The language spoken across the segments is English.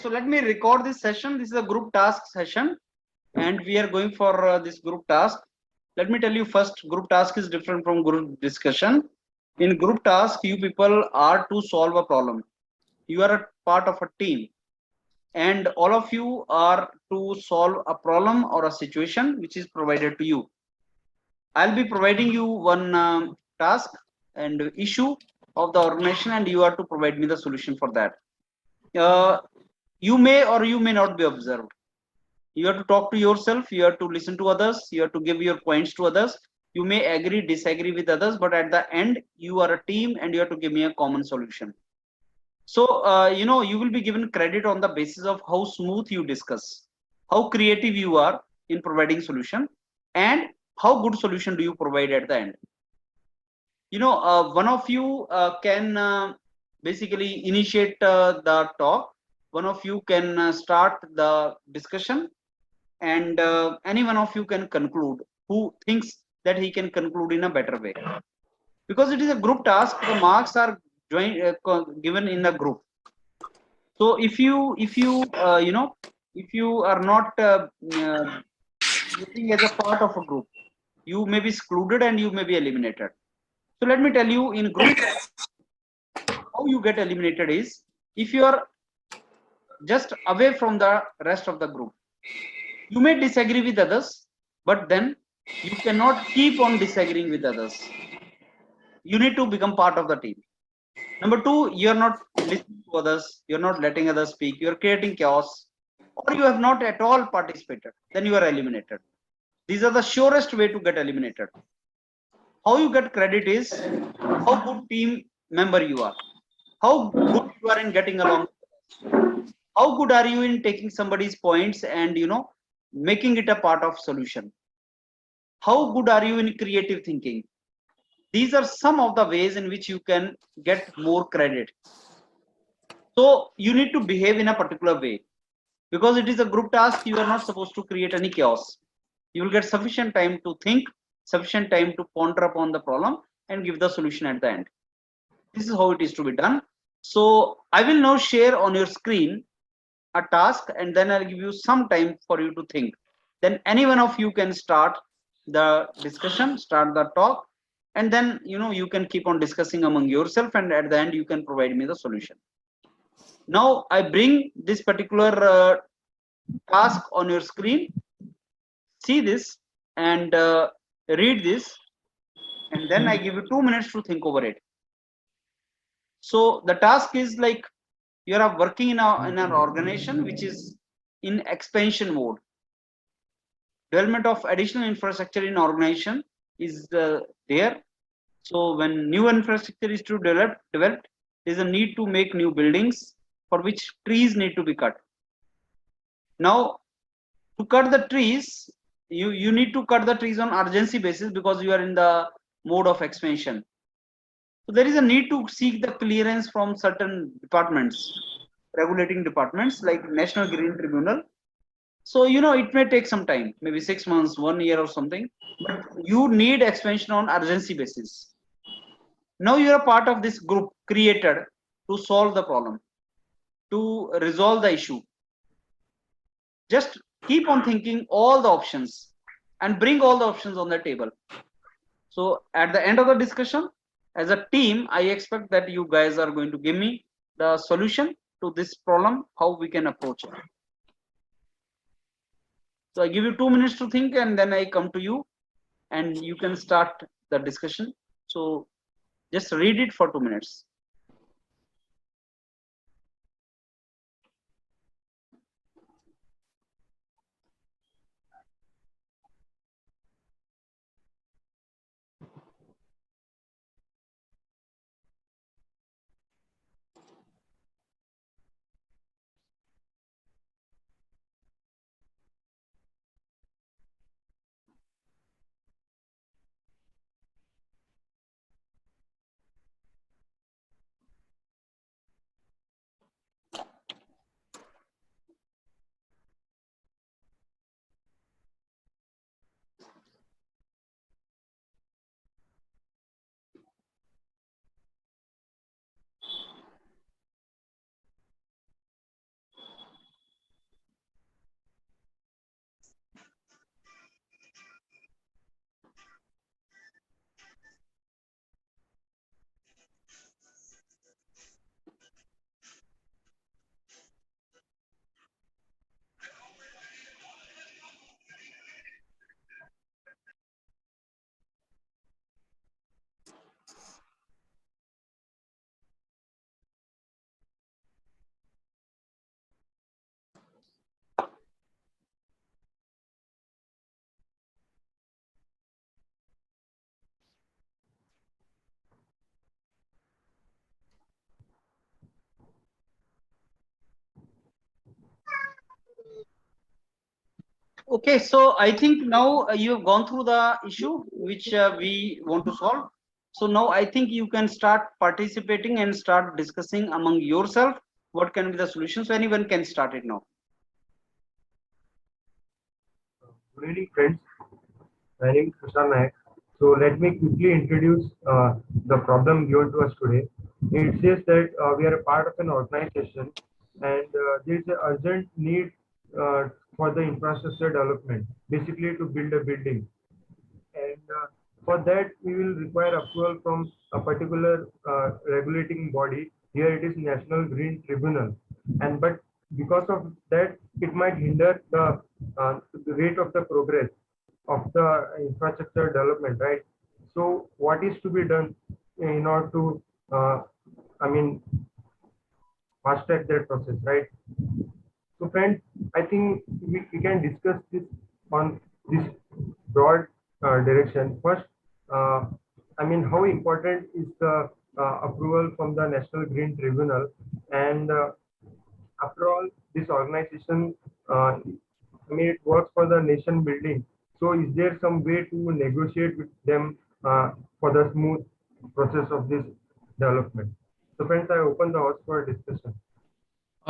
so let me record this session. This is a group task session, and we are going for this group task. Let me tell you first, group task is different from group discussion. In group task, you people are to solve a problem. You are a part of a team, and all of you are to solve a problem or a situation which is provided to you. I'll be providing you one task and issue of the organization, and you are to provide me the solution for that. You may or you may not be observed. You have to talk to yourself, you have to listen to others, you have to give your points to others. You may agree, disagree with others, but at the end, you are a team and you have to give me a common solution. So, you will be given credit on the basis of how smooth you discuss, how creative you are in providing solution, and how good solution do you provide at the end. One of you can basically initiate the talk. One of you can start the discussion, and any one of you can conclude who thinks that he can conclude in a better way. Because it is a group task, the marks are given in the group. So if you are not looking as a part of a group, you may be excluded and you may be eliminated. So let me tell you, in group, how you get eliminated is if you are just away from the rest of the group. You may disagree with others, but then you cannot keep on disagreeing with others. You need to become part of the team. Number two, you are not listening to others, you are not letting others speak, you are creating chaos, or you have not at all participated, then you are eliminated. These are the surest way to get eliminated. How you get credit is how good team member you are, how good you are in getting along, how good are you in taking somebody's points and making it a part of solution, how good are you in creative thinking. These are some of the ways in which you can get more credit. So you need to behave in a particular way. Because it is a group task, you are not supposed to create any chaos. You will get sufficient time to think, sufficient time to ponder upon the problem and give the solution at the end. This is how it is to be done. So I will now share on your screen a task, and then I'll give you some time for you to think. Then any one of you can start the discussion, start the talk, and then you can keep on discussing among yourself, and at the end you can provide me the solution. Now I bring this particular task on your screen. See this and read this, and then I give you 2 minutes to think over it. So the task is like you are working in an organization which is in expansion mode. Development of additional infrastructure in organization is there. So when new infrastructure is to developed, there is a need to make new buildings for which trees need to be cut. Now, to cut the trees, you need to cut the trees on urgency basis because you are in the mode of expansion. So there is a need to seek the clearance from certain departments, regulating departments like National Green Tribunal. So it may take some time, maybe 6 months, 1 year or something, but you need expansion on urgency basis. Now you are a part of this group created to solve the problem, to resolve the issue. Just keep on thinking all the options and bring all the options on the table. So at the end of the discussion, as a team, I expect that you guys are going to give me the solution to this problem, how we can approach it. So I give you 2 minutes to think, and then I come to you and you can start the discussion. So just read it for 2 minutes. Okay, so I think now you have gone through the issue which we want to solve. So now I think you can start participating and start discussing among yourself what can be the solutions. So anyone can start it now. Good evening, friends. My name is Krishna Nayak. So let me quickly introduce the problem given to us today. It says that we are a part of an organization and there is an urgent need for the infrastructure development, basically to build a building. And for that, we will require approval from a particular regulating body. Here it is National Green Tribunal. And but because of that, it might hinder the rate of the progress of the infrastructure development, right? So what is to be done in order to, I mean, fast track that process, right? So friends, I think we can discuss this on this broad direction. First, uh, I mean, how important is the approval from the National Green Tribunal? And after all, this organization, I mean, it works for the nation building. So is there some way to negotiate with them for the smooth process of this development? So friends, I open the house for discussion.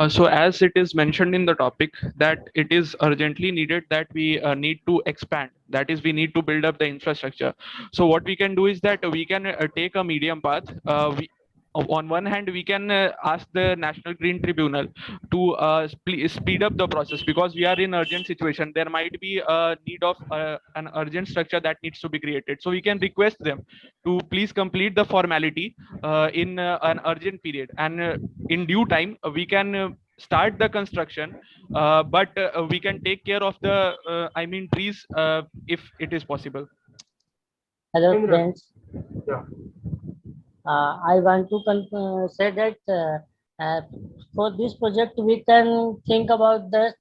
So as it is mentioned in the topic that it is urgently needed that we need to expand, that is we need to build up the infrastructure. So what we can do is that we can take a medium path. On one hand we can ask the National Green Tribunal to speed up the process, because we are in urgent situation. There might be a need of an urgent structure that needs to be created, so we can request them to please complete the formality in an urgent period, and in due time we can start the construction, but we can take care of the I mean trees if it is possible. Hello Indra, friends, yeah. I want to say that for this project we can think about that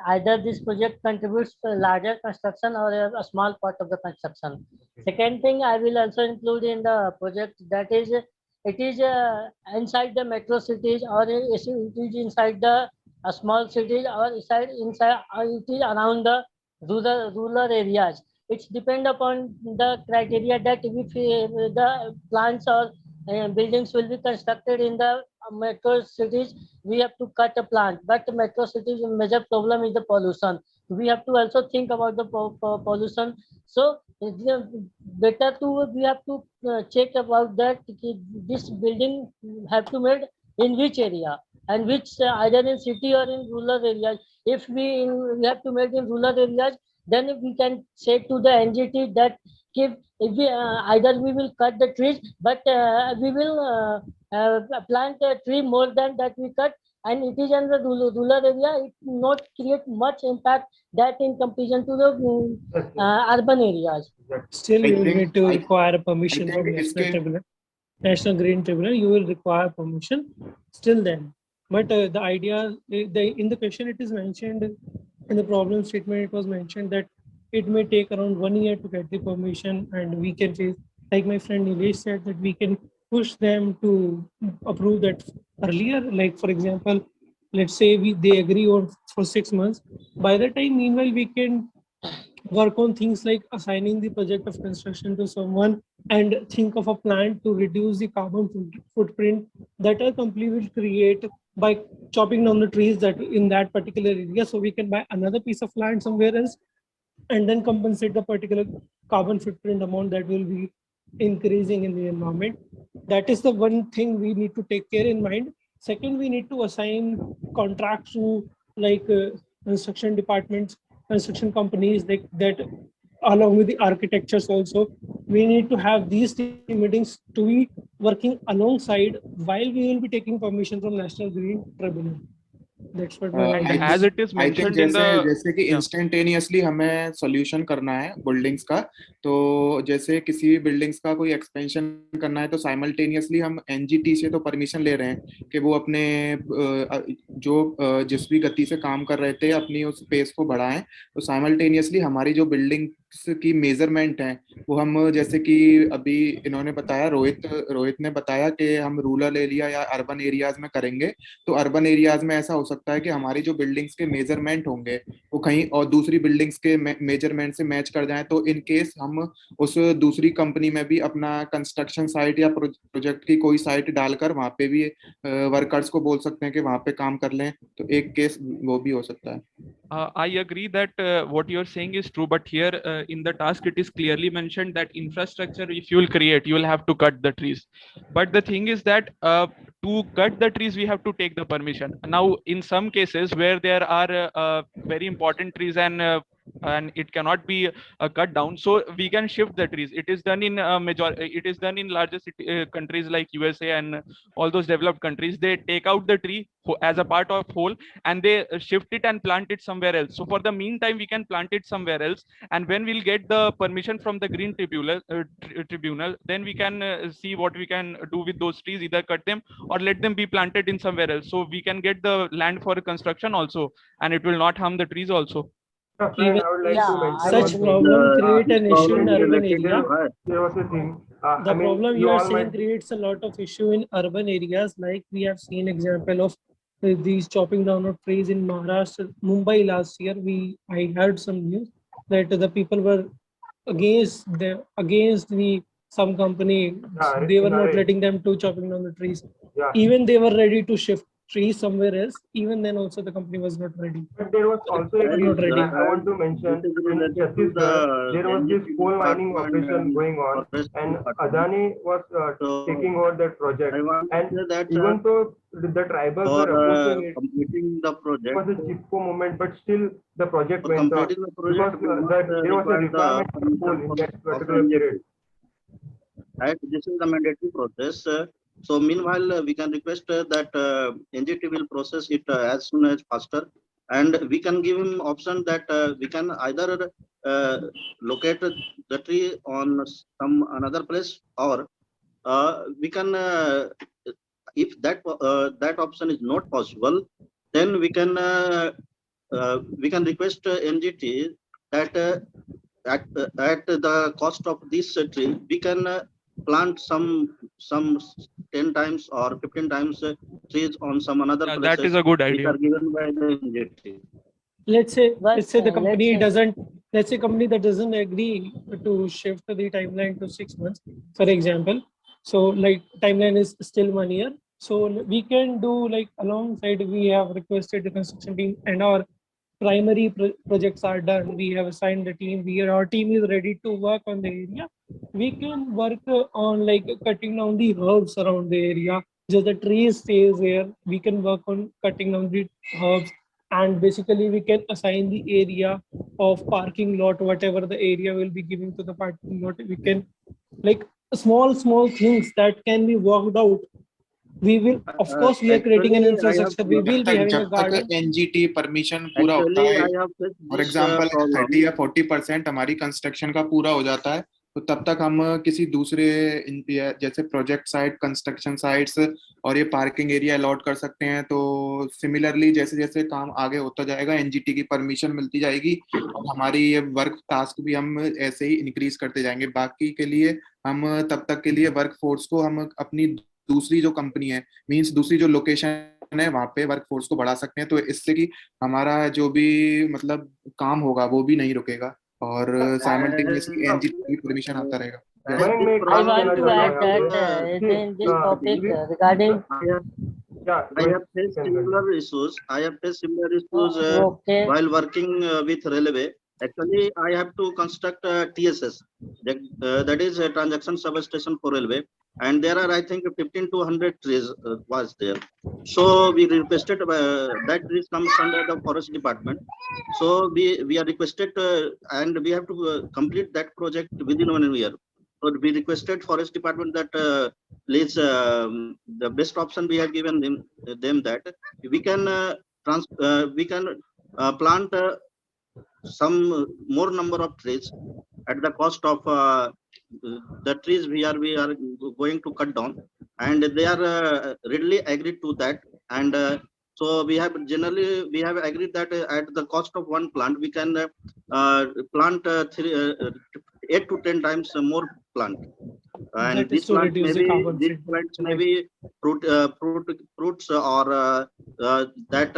either this project contributes to a larger construction or a small part of the construction. Second thing I will also include in the project, that is it is inside the metro cities, or it is inside the small cities, or inside it is around the rural areas. It's depend upon the criteria that if the plants or buildings will be constructed in the metro cities, we have to cut a plant. But metro cities major problem is the pollution. We have to also think about the pollution. So better to we have to check about that this building have to made in which area, and which either in city or in rural areas. If we have to make in rural areas, then we can say to the NGT that if we either we will cut the trees, but we will plant a tree more than that we cut, and it is in the rural area, it not create much impact that in comparison to the Yes, yes, urban areas. exactly. Still, I you will think need to I require a I permission think from इसके National Green Tribunal. You will require permission still then. But the idea, in the question, it is mentioned in the problem statement. It was mentioned that it may take around 1 year to get the permission, and we can face, like my friend Nilesh said, that we can push them to approve that earlier. Like for example, let's say they agree on for 6 months. By the time, meanwhile, we can work on things like assigning the project of construction to someone, and think of a plan to reduce the carbon footprint that our company will create by chopping down the trees that in that particular area, so we can buy another piece of land somewhere else and then compensate the particular carbon footprint amount that will be increasing in the environment. That is the one thing we need to take care in mind. Second, we need to assign contracts to like construction departments, construction companies that along with the architectures also. We need to have these team meetings to be working alongside while we will be taking permission from National Green Tribunal. That's what my And idea as is. it is I think mentioned in the जैसे कि yeah. Instantaneously हमें solution करना है buildings का, तो जैसे किसी भी बिल्डिंग्स का कोई एक्सपेंशन करना है तो साइमल्टेनियसली हम एनजीटी से तो परमिशन ले रहे हैं कि वो अपने जो जिस भी गति से काम कर रहे थे अपनी उस पेस को बढ़ाएं, तो साइमल्टेनियसली हमारी जो बिल्डिंग की मेजरमेंट है वो हम जैसे कि अभी इन्होंने बताया, रोहित ने बताया कि हम रूरल एरिया या अर्बन एरियाज में करेंगे। तो अर्बन एरियाज में ऐसा हो सकता है कि हमारी जो बिल्डिंग्स के मेजरमेंट होंगे वो कहीं और दूसरी बिल्डिंग्स के मेजरमेंट से मैच कर जाएं, तो इन केस हम उस दूसरी कंपनी में भी अपना कंस्ट्रक्शन साइट या प्रोजेक्ट की कोई साइट डालकर वहां पे भी वर्कर्स को बोल सकते हैं कि वहां पे काम कर लें। तो एक केस वो भी हो सकता है। I agree that what you're saying is true, but here in the task it is clearly mentioned that infrastructure, if you will create, you will have to cut the trees. But the thing is that to cut the trees, we have to take the permission. Now, in some cases where there are very important trees and it cannot be cut down, so we can shift the trees. It is done in it is done in larger countries like USA and all those developed countries. They take out the tree as a part of whole and they shift it and plant it somewhere else. So for the meantime, we can plant it somewhere else. And when we'll get the permission from the Green Tribunal, then we can see what we can do with those trees, either cut them or let them be planted in somewhere else. So we can get the land for construction also, and it will not harm the trees also. Friend, Even I would like Yeah, to I mention such one problem create this an issue in problem is urban related area. to us. There was a thing. The I mean, problem you you are all saying might. creates a lot of issue in urban areas, like we have seen example of these chopping down of trees in Maharashtra, Mumbai last year. I heard some news that the people were against the some company. Yeah, They were in not RA. letting them to chopping down the trees. Yeah. Even they were ready to shift trees somewhere else. Even then also the company was not ready. But there was also a Were case, not ready. I want to This mention, is in related to Chhattisgarh, there the was this NGT coal mining department operation going on, forest and department. Adani was So taking over that project. I want to And say that even though the tribals for were opposing it, completing the it project, was a CHIPCO movement, but still the project for went on completing the because project, we must there was a require the requirement for coal permission in for, that of particular NGT. period. Right? This is the mandatory process. So meanwhile, we can request that NGT will process it as soon as faster, and we can give him option that we can either locate the tree on some another place, or we can if that option is not possible, then we can request NGT that at the cost of this tree, we can plant some 10 times or 15 times trees on some another Yeah, that is places a good which idea. are given by the NGT. but Let's say the let's company say doesn't let's say company that doesn't agree to shift the timeline to 6 months, for example. So like timeline is still 1 year. So we can do like alongside we have requested the construction team and our primary projects are done. We have assigned the team. Our team is ready to work on the area. We can work on like cutting down the herbs around the area. Just the trees stays there. We can work on cutting down the herbs, and basically we can assign the area of parking lot, whatever the area will be giving to the parking lot. We can like small things that can be worked out. We will, of course, we are creating an Actually, I have infrastructure. We will be having a जब तक garden. NGT permission पूरा होता actually है, I have faced for this example problem. 30 या 40% हमारी construction का पूरा हो जाता है, तो तब तक हम किसी दूसरे जैसे प्रोजेक्ट साइट, कंस्ट्रक्शन साइट्स और ये पार्किंग एरिया अलॉट कर सकते हैं। तो सिमिलरली जैसे जैसे काम आगे होता जाएगा, एनजीटी की परमिशन मिलती जाएगी और हमारी ये वर्क टास्क भी हम ऐसे ही इंक्रीज करते जाएंगे। बाकी के लिए हम तब तक के लिए वर्क फोर्स को हम अपनी दूसरी जो कंपनी है, मींस दूसरी जो लोकेशन है, वहां पे वर्क फोर्स को बढ़ा सकते हैं। तो इससे कि हमारा जो भी मतलब काम होगा वो भी नहीं रुकेगा और साइमल्टेनियसली एनजीटी की परमिशन आता रहेगा। As Mayank, this मैं एक I बात problem कहना want to चाहता हूँ add यहाँ that पे see, in this कि topic we- regarding yeah, I have you faced can similar continue. issues. I have faced similar issues okay. while working with railway. Actually, I have to construct TSS, that is a transaction substation for railway, and there are I think 15 to 100 trees was there. So we requested that trees comes under the forest department. So we are requested and we have to complete that project within 1 year. So we requested forest department that please the best option we have given them that we can we can plant some more number of trees at the cost of the trees we are going to cut down, and they are readily agreed to that, and So we have agreed that at the cost of one plant, we can plant 8 to 10 times more plant. And That is these to plants reduce the carbon these footprint. plants may Right. be fruits or that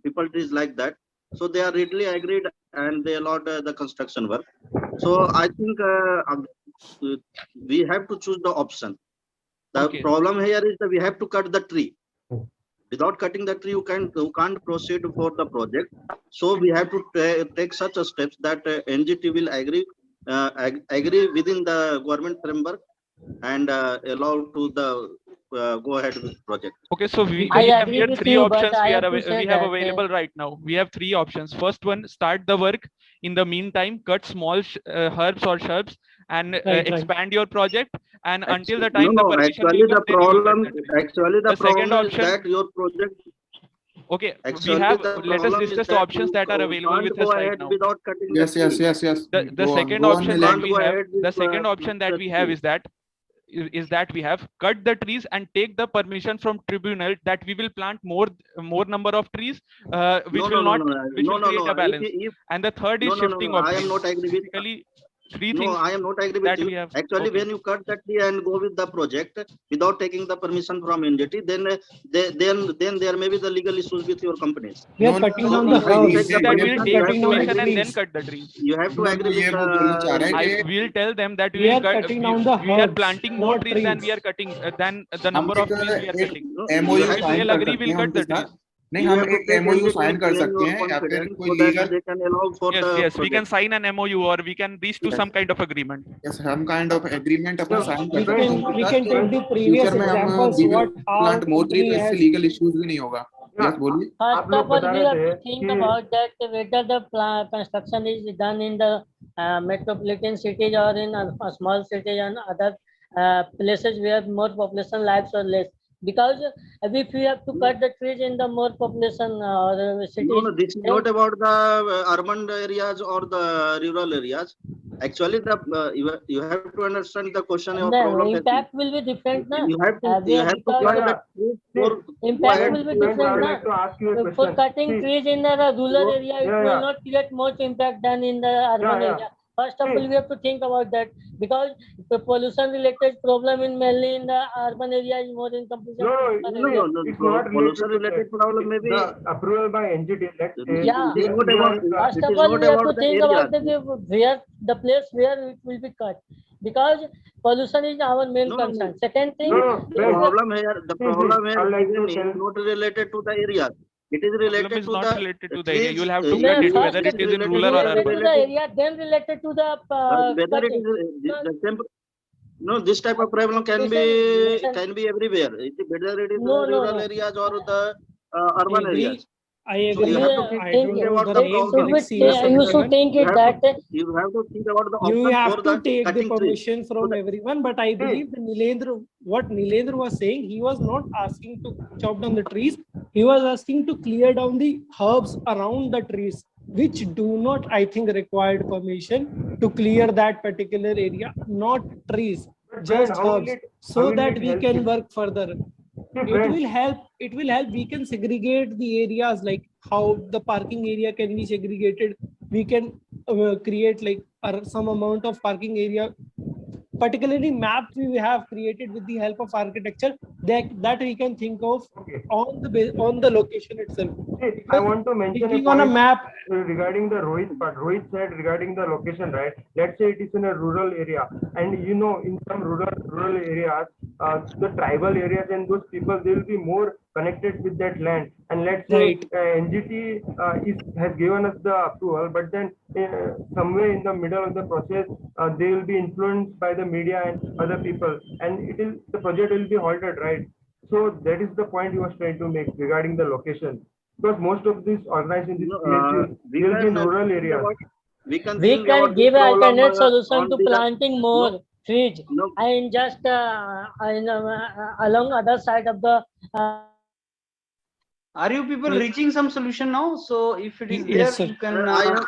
people trees like that. So they are readily agreed and they allowed the construction work. So I think we have to choose the option. The Okay. problem here is that we have to cut the tree. Without cutting the tree, you can't proceed for the project. So we have to take such a steps that NGT will agree within the government framework and allow to the go ahead with project. Okay, so we I have agree here with three you, but options I we have are to say we have that, available right now. We have three options. First one, start the work. In the meantime, cut small herbs or shrubs and Right. expand your project. And until the No, time the no. permission Actually, will come, the then you will cut problem. the tree. Actually, the The second problem is option, that your project. okay, we Actually, have. the Let us problem is discuss the that options that are available can't with go us right ahead now. without cutting Yes, the yes, tree. yes, yes. The second Go on, option You that can't we go have, ahead with the second option that the we have tree. is that we have cut the trees and take the permission from tribunal that we will plant more number of trees, which No, will not, which no, will no, create no. a balance. If And the third no, is no, no, shifting no. of I am trees. not agree with. Basically, three No, things I am not agree with that you. we have. Actually, Okay. when you cut the tree and go with the project without taking the permission from NGT, then there may be the legal issues with your companies. We are No, cutting no, down no, the भाई, To herbs, take the That we will permission, not you take have cutting to down the permission and agree. then trees. cut the trees. You have to no, agree no, ये with वो बोलना चाह रहा है I कि will tell them that We are cut, cutting down the we are herbs, planting more not trees than trees. we are cutting than the हम number of एक trees we are cutting. No, So you MOU if have sign they'll कर agree, सकते we'll हैं cut उनके the साथ. trees. नहीं, you हम have to एक take MOU NGT sign and कर gain सकते your हैं या फिर confidence कोई so that legal they can allow for Yes, the yes, we can project. sign an MOU or we can reach to Yes. some kind of agreement. some kind of agreement अपन No, sign We कर सकते हैं can उनके we साथ can कि take the previous future में हम examples we will what how plant more tree company तो इससे has. लीगल इश्यूज भी नहीं होगा. Yeah, Yes, बोलिए. First आप लोग of all, बता we रहे have थे to think कि about that whether the construction is done in the metropolitan cities or in a small cities and other places where more population lives or less. Because if we have to cut the trees in the more population or cities, No, this is then not about the urban areas or the rural areas. Actually, you have to understand the question or the problem. impact will be different, na? You have to Because cut yeah, the trees see, for impact ahead. will be Students, I different, would na? like to ask you a For question. cutting See, trees in the rural area, it yeah, will yeah. not create much impact than in the urban Yeah. area. First of all, See. we have to think about that because the pollution related problem in mainly in the urban area is more in comparison No, to no, rural area. it's not Pollution related to related that. problem may be. The approval by NGT, let's say, Yeah. It is not about. First It of is all, not we have to about the think area. about where the place where it will be cut because pollution is our main No, concern. Second thing, No, the friends, problem here, I'd like to is tell. not related to the area. It is Problem related is to not the related to the area. trees. You'll have to no, cut it, first whether it is in rural or related to urban. the area, then related to the Whether it cutting. is the same. No, this type of problem can Listen. be everywhere. Whether it is No, the no, rural no. areas or the I urban agree. areas. I So you agree. have to I think don't know about the the name problem. Galaxy The or You second, should something. think it that you have to think about the You option have for to the take the cutting trees. permission So from that, everyone, but I believe the Nilendra, what Nilendra was saying, he was not asking to chop down the trees. He was asking to clear down the herbs around the trees, which do not, I think, required permission to clear that particular area, not trees, But just friend, how will herbs, it so that we help can you? work further. See, It friend, will help. It will help. We can segregate the areas, like how the parking area can be segregated. We can create like some amount of parking area, particularly maps we have created with the help of architecture that we can think of okay. on the location itself. See, I Because want to mention a thinking on a point map, regarding the Rohit part. Rohit said regarding the location, right? Let's say it is in a rural area, and you know, in some rural areas, the tribal areas and those people, they will be more connected with that land. And let's say right? NGT has given us the approval, but then somewhere in the middle of the process, they will be influenced by the media and other people, and the project will be halted, right? So that is the point he was trying to make regarding the location. Because most of these organized in this PSU we will be in can rural think areas. about. We can We think can about this give problem alternate solution on to the planting more trees no. and just along other side of the. Are you people reaching some solution now? So if it is there, Yes, sir. you can. I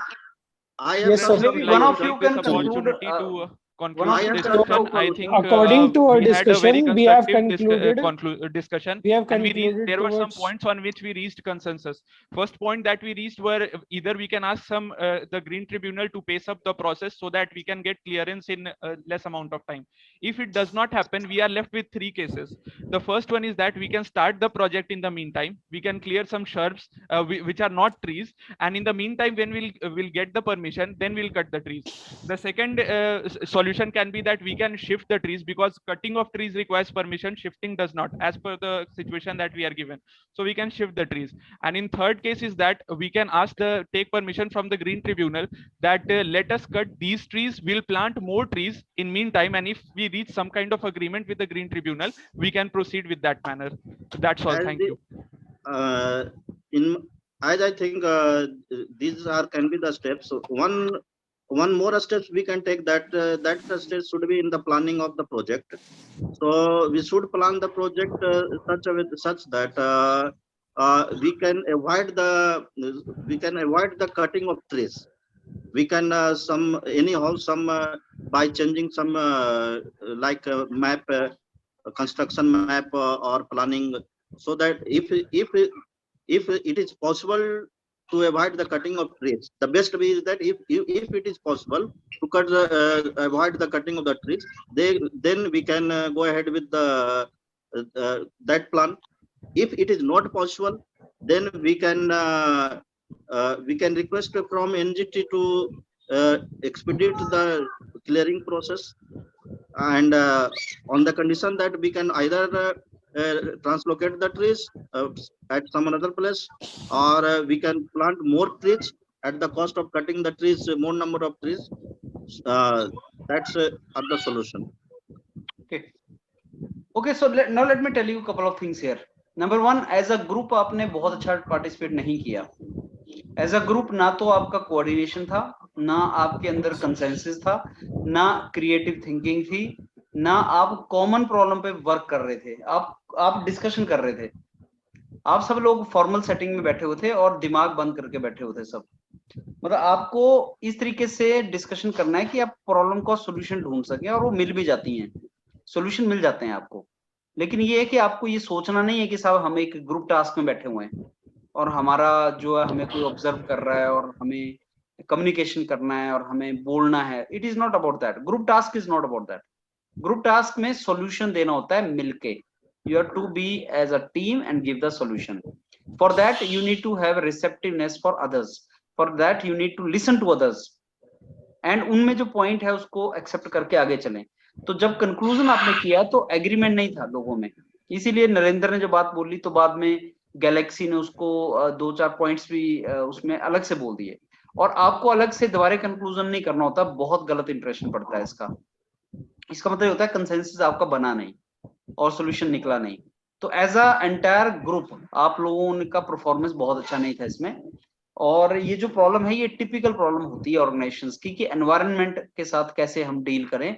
have Yes, sir. some Maybe one of solution. you can This conclude. opportunity to conclusive I discussion. have I think According to our we had a very discussion, we have constructive concluded. discussion, We have and concluded there were some towards. points on which we reached consensus. First point that we reached were either we can ask the Green Tribunal to pace up the process so that we can get clearance in less amount of time. If it does not happen, we are left with 3 cases. The first one is that we can start the project in the meantime. We can clear some shrubs which are not trees, and in the meantime, when we'll get the permission, then we'll cut the trees. The second solution can be that we can shift the trees, because cutting of trees requires permission, shifting does not, as per the situation that we are given. So we can shift the trees. And in third case is that we can take permission from the Green Tribunal that let us cut these trees, we'll plant more trees in meantime, and if we reach some kind of agreement with the Green Tribunal, we can proceed with that manner. That's all. as Thank the, you. in as I think these can be the steps. So one more steps we can take, that that step should be in the planning of the project. So we should plan the project such that we can avoid the cutting of trees. We can by changing some like map, construction map or planning, so that if it is possible to avoid the cutting of trees, the best way is that if it is possible to avoid the cutting of the trees, then we can go ahead with the that plan. If it is not possible, then we can request from NGT to expedite the clearing process, and on the condition that we can either translocate the trees at some another place, or we can plant more trees at the cost of cutting the trees, more number of trees. That's the solution. Okay, so now let me tell you a couple of things here. Number one, as a group आपने बहुत अच्छा participate नहीं किया. As a group ना तो आपका coordination था, ना आपके अंदर कंसेंसस था, ना क्रिएटिव थिंकिंग थी, ना आप कॉमन प्रॉब्लम पे वर्क कर रहे थे. आप डिस्कशन कर रहे थे. आप सब लोग फॉर्मल सेटिंग में बैठे हुए थे और दिमाग बंद करके बैठे हुए थे सब. मतलब आपको इस तरीके से डिस्कशन करना है कि आप प्रॉब्लम का सॉल्यूशन ढूंढ सके, और वो मिल भी जाती हैं, सॉल्यूशन मिल जाते हैं आपको. लेकिन ये है कि आपको ये सोचना नहीं है कि साहब हम एक ग्रुप टास्क में बैठे हुए हैं और हमारा जो है हमें कोई ऑब्जर्व कर रहा है और हमें कम्युनिकेशन करना है और हमें बोलना है. It is not about that. Group task is not about that. Group task में सॉल्यूशन देना होता है मिलके. You have to be as a team and give the solution. For that you need to have receptiveness for others. For that you need to listen to others, and उनमें जो point है उसको accept करके आगे चलें. तो जब conclusion आपने किया तो एग्रीमेंट नहीं था लोगों में, इसीलिए नरेंद्र ने जो बात बोली तो बाद में गैलेक्सी ने उसको 2-4 पॉइंट्स भी उसमें अलग से बोल दिए, और आपको अलग से दोबारा कंक्लूजन नहीं करना होता. बहुत गलत इंप्रेशन पड़ता है इसका. इसका मतलब होता है कंसेंसस आपका बना नहीं और सॉल्यूशन निकला नहीं. तो एज अ एंटायर ग्रुप आप लोगों का परफॉर्मेंस बहुत अच्छा नहीं था इसमें. और ये जो प्रॉब्लम है ये टिपिकल प्रॉब्लम होती है ऑर्गेनाइजेशंस की, कि एनवायरनमेंट के साथ कैसे हम डील करें.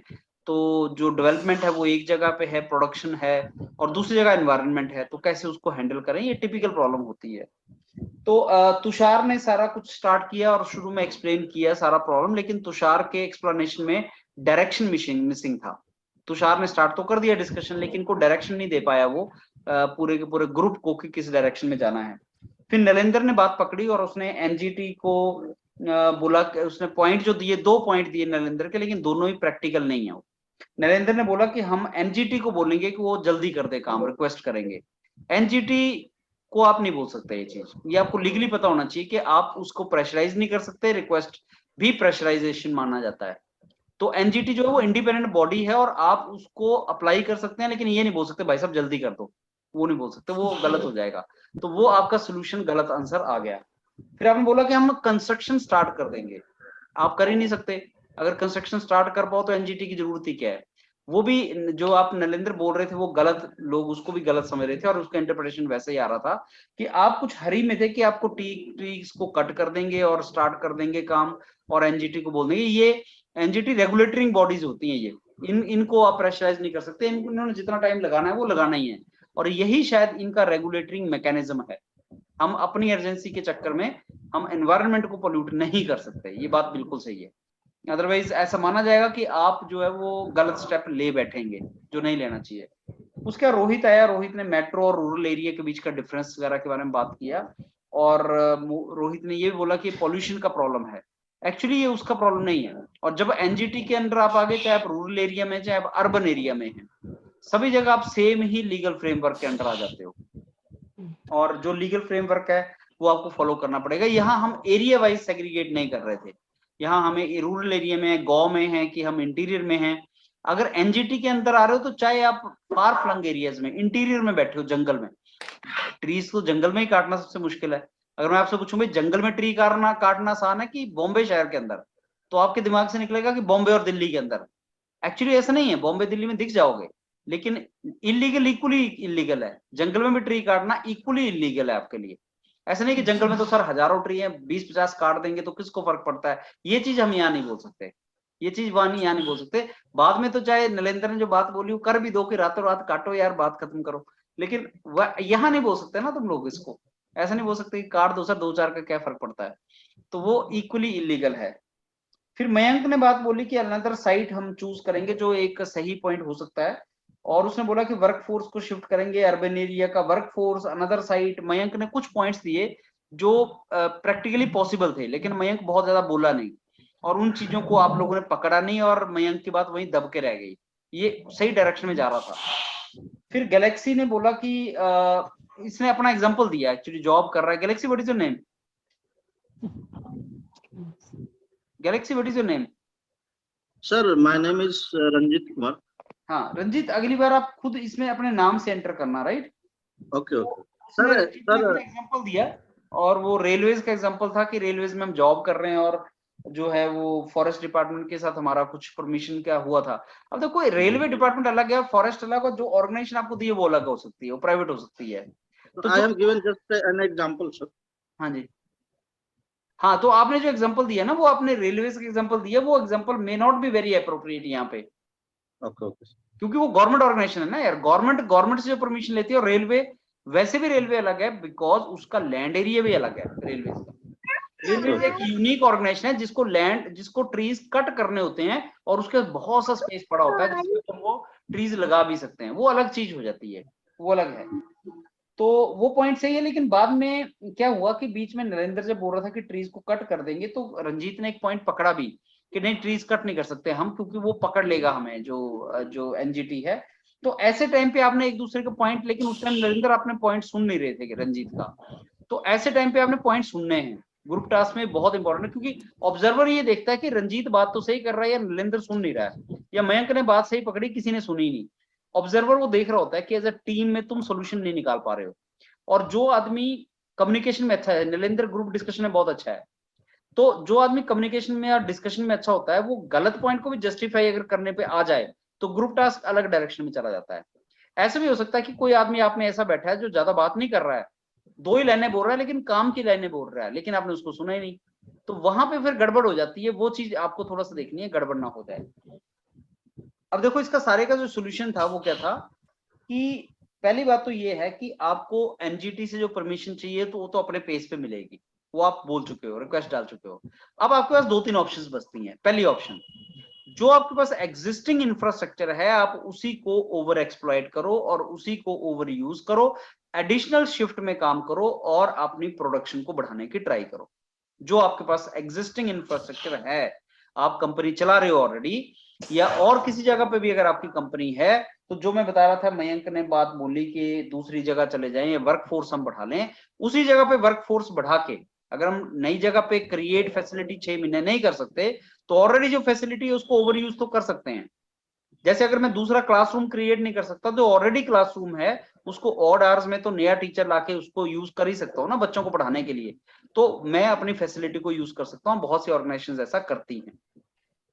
तो जो डेवलपमेंट है वो एक जगह पे है, प्रोडक्शन है, और दूसरी जगह एनवायरनमेंट है, तो कैसे उसको हैंडल करें, ये टिपिकल प्रॉब्लम होती है. तो तुषार ने सारा कुछ स्टार्ट किया और शुरू में एक्सप्लेन किया सारा प्रॉब्लम, लेकिन तुषार के एक्सप्लेनेशन में डायरेक्शन मिसिंग था. तुषार ने स्टार्ट तो कर दिया डिस्कशन, लेकिन को डायरेक्शन नहीं दे पाया वो पूरे के पूरे ग्रुप को कि किस डायरेक्शन में जाना है. फिर नरेंद्र ने बात पकड़ी और उसने एनजीटी को बोला, उसने पॉइंट जो दिए, 2 पॉइंट दिए नरेंद्र के, लेकिन दोनों ही प्रैक्टिकल नहीं है. नरेंद्र ने बोला कि हम एनजीटी को बोलेंगे कि वो जल्दी कर दे काम, रिक्वेस्ट करेंगे. एनजीटी को आप नहीं बोल सकते ये चीज, ये आपको लीगली पता होना चाहिए कि आप उसको प्रेशराइज नहीं कर सकते. रिक्वेस्ट भी प्रेशराइजेशन माना जाता है. तो एनजीटी जो है वो इंडिपेंडेंट बॉडी है और आप उसको अप्लाई कर सकते हैं, लेकिन ये नहीं बोल सकते भाई साहब जल्दी कर दो, वो नहीं बोल सकते, वो गलत हो जाएगा. तो वो आपका सोल्यूशन गलत आंसर आ गया. फिर आपने बोला कि हम कंस्ट्रक्शन स्टार्ट कर देंगे. आप कर ही नहीं सकते. अगर कंस्ट्रक्शन स्टार्ट कर पाओ तो एनजीटी की जरूरत ही क्या है. वो भी जो आप नरेंद्र बोल रहे थे वो गलत, लोग उसको भी गलत समझ रहे थे और उसका इंटरप्रिटेशन वैसे ही आ रहा था कि आप कुछ हरी में थे कि आपको ट्रीज को कट कर देंगे और स्टार्ट कर देंगे काम और एनजीटी को बोल देंगे. ये एनजीटी रेगुलेटरिंग बॉडीज होती हैं, ये इनको आप प्रेशराइज नहीं कर सकते. इन्होंने जितना टाइम लगाना है वो लगाना ही है, और यही शायद इनका रेगुलेटरिंग मैकेनिज्म है. हम अपनी अर्जेंसी के चक्कर में हम एनवायरनमेंट को पोल्यूट नहीं कर सकते. ये बात बिल्कुल सही है. अदरवाइज ऐसा माना जाएगा कि आप जो है वो गलत स्टेप ले बैठेंगे जो नहीं लेना चाहिए। उसके बाद रोहित आया, रोहित ने मेट्रो और रूरल एरिया के बीच का डिफरेंस वगैरह के बारे में बात किया, और रोहित ने ये भी बोला कि पॉल्यूशन का प्रॉब्लम है। एक्चुअली ये उसका प्रॉब्लम नहीं है, और जब एनजीटी के अंदर आप आगे, चाहे आप रूरल एरिया में चाहे आप अर्बन एरिया में हैं, सभी जगह आप सेम ही लीगल फ्रेमवर्क के अंदर आ जाते हो, और जो लीगल फ्रेमवर्क है वो आपको फॉलो करना पड़ेगा। यहाँ हम एरिया वाइज सेग्रीगेट नहीं कर रहे थे, यहाँ हमें रूरल एरिया में, गांव में है कि हम इंटीरियर में हैं। अगर एनजीटी के अंदर आ रहे हो तो चाहे आप फार फ्लंग एरियाज में, इंटीरियर में बैठे हो, जंगल में, ट्रीज तो जंगल में ही काटना सबसे मुश्किल है। अगर मैं आपसे पूछूं भाई जंगल में ट्री काटना आसान है कि बॉम्बे शहर के अंदर, तो आपके दिमाग से निकलेगा कि बॉम्बे और दिल्ली के अंदर। एक्चुअली ऐसा नहीं है, बॉम्बे दिल्ली में दिख जाओगे, लेकिन इलीगल इक्वली इलीगल है। जंगल में भी ट्री काटना इक्वली इलीगल है आपके लिए। ऐसा नहीं कि जंगल में तो सर हजारों ट्री हैं, 20-50 काट देंगे तो किसको फर्क पड़ता है, ये चीज हम यहाँ नहीं बोल सकते, ये चीज यहाँ नहीं बोल सकते। बाद में तो चाहे नरेंद्र ने जो बात बोली वो कर भी दो कि रातों रात काटो यार, बात खत्म करो, लेकिन यहाँ नहीं बोल सकते ना तुम लोग इसको, ऐसा नहीं बोल सकते कि काट दो सर, 2-4 का क्या फर्क पड़ता है, तो वो इक्वली इलीगल है। फिर मयंक ने बात बोली कि अनदर साइट हम चूज करेंगे, जो एक सही पॉइंट हो सकता है, और उसने बोला कि वर्कफोर्स को शिफ्ट करेंगे, अर्बन एरिया का वर्कफोर्स अनदर साइट। मयंक ने कुछ पॉइंट्स दिए जो प्रैक्टिकली पॉसिबल थे, लेकिन मयंक बहुत ज्यादा बोला नहीं, और उन चीजों को आप लोगों ने पकड़ा नहीं, और मयंक की बात वहीं दब के रह गई, ये सही डायरेक्शन में जा रहा था। फिर गैलेक्सी ने बोला कि इसने अपना एग्जांपल दिया, एक्चुअली जॉब कर रहा है। Galaxy what is your name? Galaxy what is your name? Sir my name is Ranjit Kumar. हाँ रंजीत, अगली बार आप खुद इसमें अपने नाम से एंटर करना, right? Okay okay sir. Sir example दिया, और वो रेलवेज का एग्जांपल था कि रेलवेज में हम जॉब कर रहे हैं, और जो है वो फॉरेस्ट डिपार्टमेंट के साथ हमारा कुछ परमिशन का हुआ था। अब देखो रेलवे डिपार्टमेंट अलग है, फॉरेस्ट अलग, और जो ऑर्गेनाइजेशन आपको दी है वो अलग हो सकती है, वो प्राइवेट हो सकती है। तो I have given just an example sir. हाँ जी, हाँ, तो आपने जो एग्जांपल दिया ना, वो आपने रेलवेज का एग्जांपल दिया, वो example may not be very appropriate यहाँ पे। ओके ओके, क्योंकि वो गवर्नमेंट ऑर्गेनाइजेशन है ना यार, गवर्नमेंट से जो परमिशन लेती है, और रेलवे वैसे भी रेलवे अलग है, बिकॉज उसका लैंड एरिया भी अलग है रेलवे का। रेलवे एक यूनिक ऑर्गेनाइजेशन है जिसको ट्रीज कट करने होते हैं, और उसके बहुत सा स्पेस पड़ा होता है जिसमें वो ट्रीज लगा भी सकते हैं, वो अलग चीज हो जाती है, वो अलग है। तो वो पॉइंट सही है, लेकिन बाद में क्या हुआ कि बीच में नरेंद्र जब बोल रहा था कि ट्रीज को कट कर देंगे, तो रंजीत ने एक पॉइंट पकड़ा भी कि नहीं, ट्रीज कट नहीं कर सकते हम, क्योंकि वो पकड़ लेगा हमें, जो एनजीटी है। तो ऐसे टाइम पे आपने एक दूसरे का पॉइंट, लेकिन उस टाइम नरेंद्र आपने पॉइंट सुन नहीं रहे थे रंजीत का, तो ऐसे टाइम पे आपने पॉइंट सुनने हैं। ग्रुप टास्क में बहुत इंपॉर्टेंट है, क्योंकि ऑब्जर्वर ये देखता है कि रंजीत बात तो सही कर रहा है या नरेंद्र सुन नहीं रहा है, या मयंक ने बात सही पकड़ी, किसी ने सुनी नहीं। ऑब्जर्वर वो देख रहा होता है कि एज अ टीम में तुम सोल्यूशन नहीं निकाल पा रहे हो, और जो आदमी कम्युनिकेशन में अच्छा है, नरेंद्र ग्रुप डिस्कशन में बहुत अच्छा है, तो जो आदमी कम्युनिकेशन में और डिस्कशन में अच्छा होता है, वो गलत पॉइंट को भी जस्टिफाई अगर करने पे आ जाए, तो ग्रुप टास्क अलग डायरेक्शन में चला जाता है। ऐसा भी हो सकता है कि कोई आदमी आप में ऐसा बैठा है जो ज्यादा बात नहीं कर रहा है, 2 ही लाइनें बोल रहा है, लेकिन काम की लाइनें बोल रहा है, लेकिन आपने उसको सुना ही नहीं, तो वहां पे फिर गड़बड़ हो जाती है। वो चीज आपको थोड़ा सा देखनी है, गड़बड़ ना हो जाए। अब देखो इसका सारे का जो सोल्यूशन था वो क्या था, कि पहली बात तो ये है कि आपको एनजीटी से जो परमिशन चाहिए तो वो तो अपने पेज पे मिलेगी, वो आप बोल चुके हो, रिक्वेस्ट डाल चुके हो। अब आपके पास 2-3 ऑप्शंस बचती हैं। पहली ऑप्शन, जो आपके पास एग्जिस्टिंग इंफ्रास्ट्रक्चर है आप उसी को ओवर एक्सप्लॉइट करो और उसी को ओवर यूज करो, एडिशनल शिफ्ट में काम करो और अपनी प्रोडक्शन को बढ़ाने की ट्राई करो। जो आपके पास एग्जिस्टिंग इंफ्रास्ट्रक्चर है, आप कंपनी चला रहे हो ऑलरेडी, या और किसी जगह पे भी अगर आपकी कंपनी है, तो जो मैं बता रहा था, मयंक ने बात बोली कि दूसरी जगह चले जाएं या वर्कफोर्स हम बढ़ा लें, उसी जगह पे वर्कफोर्स बढ़ा के अगर हम नई जगह पे क्रिएट फैसिलिटी 6 महीने नहीं कर सकते, तो ऑलरेडी जो फैसिलिटी है उसको ओवर यूज तो कर सकते हैं। जैसे अगर मैं दूसरा क्लासरूम क्रिएट नहीं कर सकता, तो ऑलरेडी क्लासरूम है उसको ऑड आवर्स में तो नया टीचर लाके उसको यूज कर ही सकता हूँ ना बच्चों को पढ़ाने के लिए, तो मैं अपनी फैसिलिटी को यूज कर सकता हूँ। बहुत सी ऑर्गेनाइजेशंस ऐसा करती हैं।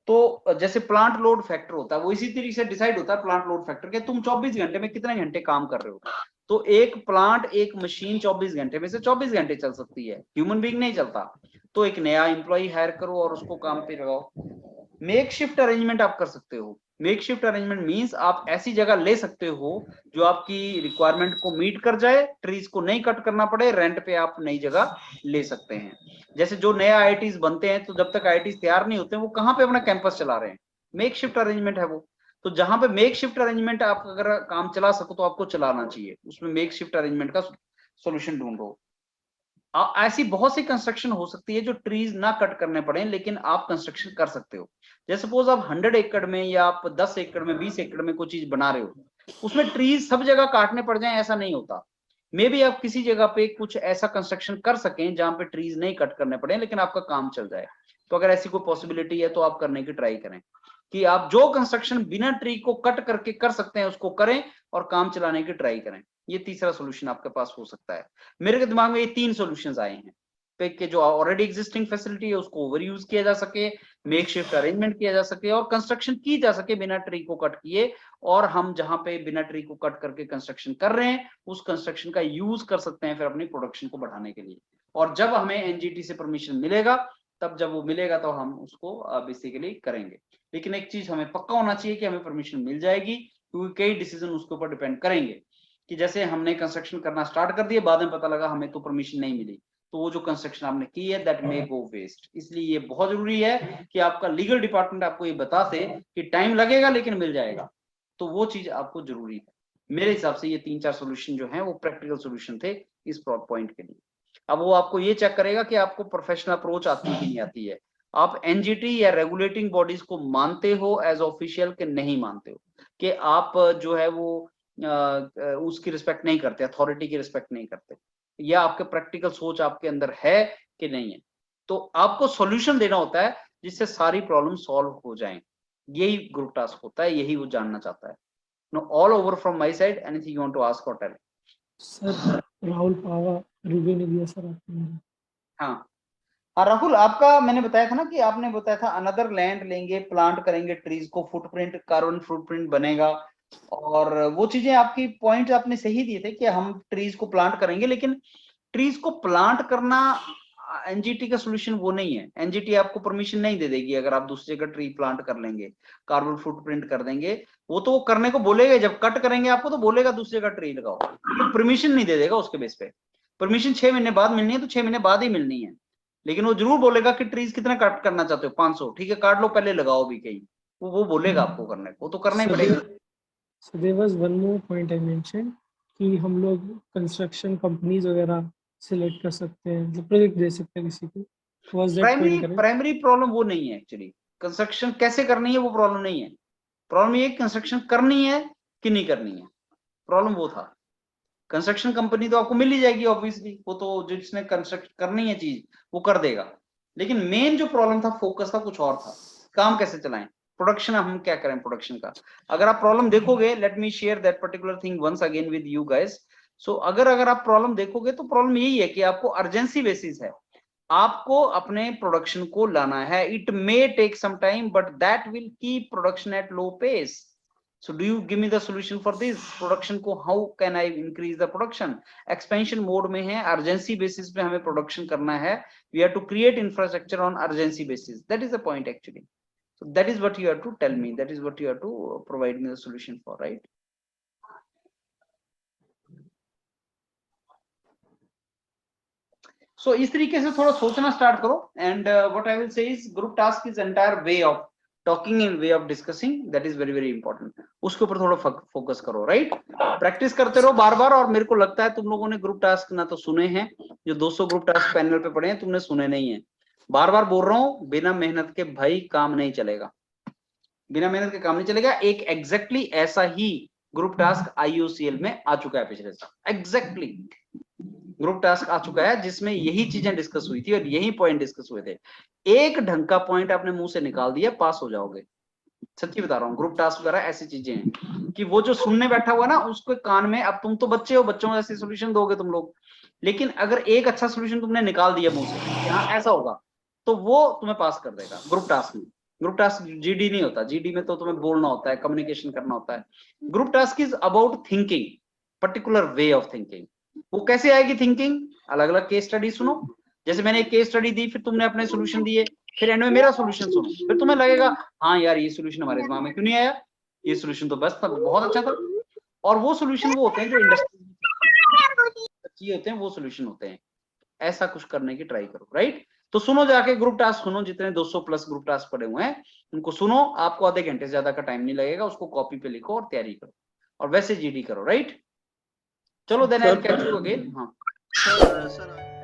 तो जैसे प्लांट लोड फैक्टर होता है, वो इसी तरीके से डिसाइड होता है प्लांट लोड फैक्टर के, तुम 24 घंटे में कितने घंटे काम कर रहे हो, तो एक प्लांट एक मशीन 24 घंटे में से 24 घंटे चल सकती है, ह्यूमन बीइंग नहीं चलता, तो एक नया एम्प्लॉय हायर करो और उसको काम पे लगाओ। मेक शिफ्ट अरेंजमेंट आप कर सकते हो। मेक शिफ्ट अरेंजमेंट मींस आप ऐसी जगह ले सकते हो जो आपकी रिक्वायरमेंट को मीट कर जाए, ट्रीज को नहीं कट करना पड़े, रेंट पे आप नई जगह ले सकते हैं। जैसे जो नए आईआईटीज बनते हैं, तो जब तक आईआईटीज तैयार नहीं होते हैं, वो कहाँ पे अपना कैंपस चला रहे हैं, मेक शिफ्ट अरेंजमेंट है वो। तो जहां पे मेक शिफ्ट अरेंजमेंट आप अगर काम चला सको तो आपको चलाना चाहिए, उसमें मेक शिफ्ट अरेंजमेंट का सोल्यूशन ढूंढो। ऐसी बहुत सी कंस्ट्रक्शन हो सकती है जो ट्रीज ना कट करने पड़े, लेकिन आप कंस्ट्रक्शन कर सकते हो। जैसे सपोज आप 100 एकड़ में या आप 10 एकड़ में 20 एकड़ में कोई चीज बना रहे हो, उसमें ट्रीज सब जगह काटने पड़ जाए ऐसा नहीं होता। मे बी आप किसी जगह पे कुछ ऐसा कंस्ट्रक्शन कर सकें जहां पे ट्रीज नहीं कट करने पड़े, लेकिन आपका काम चल जाए। तो अगर ऐसी कोई पॉसिबिलिटी है तो आप करने की ट्राई करें, कि आप जो कंस्ट्रक्शन बिना ट्री को कट करके कर सकते हैं उसको करें और काम चलाने की ट्राई करें। ये तीसरा सोल्यूशन आपके पास हो सकता है। मेरे के दिमाग में ये 3 सॉल्यूशंस आए हैं कि जो ऑलरेडी एग्जिस्टिंग फैसिलिटी है उसको ओवर यूज किया जा सके, मेक शिफ्ट अरेंजमेंट किया जा सके और कंस्ट्रक्शन की जा सके बिना ट्री को कट किए, और हम जहां पे बिना ट्री को कट करके कंस्ट्रक्शन कर रहे हैं उस कंस्ट्रक्शन का यूज कर सकते हैं फिर अपनी प्रोडक्शन को बढ़ाने के लिए। और जब हमें एनजीटी से परमिशन मिलेगा, तब जब वो मिलेगा तो हम उसको बेसिकली करेंगे। लेकिन एक चीज हमें पक्का होना चाहिए कि हमें परमिशन मिल जाएगी, क्योंकि कई डिसीजन उसके ऊपर डिपेंड करेंगे। कि जैसे हमने कंस्ट्रक्शन करना स्टार्ट कर दिया, बाद में पता लगा हमें तो परमिशन नहीं मिली, तो वो जो कंस्ट्रक्शन आपने की है दैट मे गो वेस्ट। इसलिए ये बहुत जरूरी है कि आपका लीगल डिपार्टमेंट आपको ये बता दे कि टाइम लगेगा लेकिन मिल जाएगा, तो वो चीज आपको जरूरी है। मेरे हिसाब से ये 3-4 सोल्यूशन जो है वो प्रैक्टिकल सोल्यूशन थे इस पॉइंट के लिए। अब वो आपको ये चेक करेगा कि आपको प्रोफेशनल अप्रोच आती है कि नहीं आती है, आप एनजीटी या रेगुलेटिंग बॉडीज को मानते हो एज ऑफिशियल के नहीं मानते हो, कि आप जो है वो उसकी रिस्पेक्ट नहीं करते, अथॉरिटी की रिस्पेक्ट नहीं करते, या आपके प्रैक्टिकल सोच आपके अंदर है कि नहीं है। तो आपको सॉल्यूशन देना होता है जिससे सारी प्रॉब्लम सॉल्व हो जाएं। यही ग्रुप टास्क होता है, यही वो जानना चाहता है। No all over from my side, anything you want to ask or tell? Sir Rahul पावा रिव्यू नहीं दिया सर आपने। हाँ राहुल, आपका मैंने बताया था ना कि आपने बताया था अनदर लैंड लेंगे, प्लांट करेंगे ट्रीज को, फुटप्रिंट, कार्बन फुटप्रिंट बनेगा, और वो चीजें आपकी पॉइंट आपने सही दिए थे कि हम ट्रीज को प्लांट करेंगे, लेकिन ट्रीज को प्लांट करना एनजीटी का सोल्यूशन वो नहीं है। एनजीटी आपको परमिशन नहीं दे देगी अगर आप दूसरे का ट्री प्लांट कर लेंगे, कार्बन फुटप्रिंट कर देंगे, वो तो वो करने को बोलेगा, जब कट करेंगे आपको तो बोलेगा दूसरे का ट्री लगाओ, तो परमिशन नहीं दे देगा उसके बेस पे। परमिशन 6 महीने बाद मिलनी है तो 6 महीने बाद ही मिलनी है, लेकिन वो जरूर बोलेगा कि ट्रीज कितना काट करना चाहते हो, 500, ठीक है काट लो, पहले लगाओ भी कहीं, वो बोलेगा आपको करने को, तो करना ही पड़ेगा। So there was one more point I mentioned कि हम लोग कंस्ट्रक्शन कंपनीज वगैरह सिलेक्ट कर सकते हैं, मतलब प्रोजेक्ट दे सकते हैं किसी को। Was that point correct? Primary problem वो नहीं है एक्चुअली, कंस्ट्रक्शन कैसे करनी है वो प्रॉब्लम नहीं है। प्रॉब्लम ये कंस्ट्रक्शन करनी है कि नहीं करनी है, प्रॉब्लम वो था। कंस्ट्रक्शन कंपनी तो आपको मिल ही जाएगी ऑब्वियसली, वो तो जिसने कंस्ट्रक्ट करनी है चीज वो कर देगा, लेकिन मेन जो प्रॉब्लम था, फोकस था कुछ और था, काम कैसे चलाएं, प्रोडक्शन हम क्या करें प्रोडक्शन का। अगर आप प्रॉब्लम देखोगे, let me share that particular thing once again with you guys. So अगर आप प्रॉब्लम देखोगे तो प्रॉब्लम यही है कि आपको अर्जेंसी बेसिस है, आपको अपने प्रोडक्शन को लाना है। It may take some time but that will keep production at low pace. So do you give me the solution for this production को, how can I increase the production? Expansion mode में है, urgency basis पे हमें production करना है, we have to create infrastructure on urgency basis. That is the point actually. So that is what you have to tell me, that is what you have to provide me the solution for, right? So इस तरीके से थोड़ा सोचना start करो, and what I will say is group task is entire way of talking in way of discussing, that is very very important. उसके ऊपर थोड़ा focus करो, राइट? प्रैक्टिस करते रहो बार बार। और मेरे को लगता है तुम लोगों ने ग्रुप टास्क ना तो सुने हैं, जो 200 ग्रुप टास्क पैनल पे पड़े हैं तुमने सुने नहीं है। बार बार बोल रहा हूं, बिना मेहनत के भाई काम नहीं चलेगा, बिना मेहनत के काम नहीं चलेगा। एक एग्जैक्टली ऐसा ही ग्रुप टास्क IOCL में आ चुका है पिछले साल, एग्जैक्टली ग्रुप टास्क आ चुका है जिसमें यही चीजें डिस्कस हुई थी और यही पॉइंट डिस्कस हुए थे। एक ढंग का पॉइंट आपने मुंह से निकाल दिया, पास हो जाओगे, सच्ची बता रहा हूँ। ग्रुप टास्क वगैरह ऐसी चीजें हैं कि वो जो सुनने बैठा हुआ ना उसके कान में, अब तुम तो बच्चे हो, बच्चों को ऐसे सोल्यूशन दोगे तुम लोग, लेकिन अगर एक अच्छा सोल्यूशन तुमने निकाल दिया मुंह से, हाँ ऐसा होगा, तो वो तुम्हें पास कर देगा ग्रुप टास्क में। ग्रुप टास्क GD नहीं होता, GD में तो तुम्हें बोलना होता है, कम्युनिकेशन करना होता है। Group task is about thinking, particular way of thinking. वो कैसे आएगी थिंकिंग? अलग अलग केस स्टडी सुनो, जैसे मैंने एक केस स्टडी दी, फिर तुमने अपने सोल्यूशन दिए, फिर एंड में मेरा सोल्यूशन सुनो, फिर तुम्हें लगेगा हाँ यार ये सोल्यूशन हमारे दिमाग में क्यों नहीं आया, ये सोल्यूशन तो बस था, बहुत अच्छा था। और वो सोल्यूशन वो होते हैं जो इंडस्ट्री होते हैं, वो सोल्यूशन होते हैं। ऐसा कुछ करने की ट्राई करो, राइट? तो सुनो जाके ग्रुप टास्क सुनो, जितने 200 प्लस ग्रुप टास्क पड़े हुए हैं उनको सुनो, आपको आधे घंटे से ज्यादा का टाइम नहीं लगेगा, उसको कॉपी पे लिखो और तैयारी करो और वैसे जीडी करो, राइट? चलो then I catch you again. हाँ सर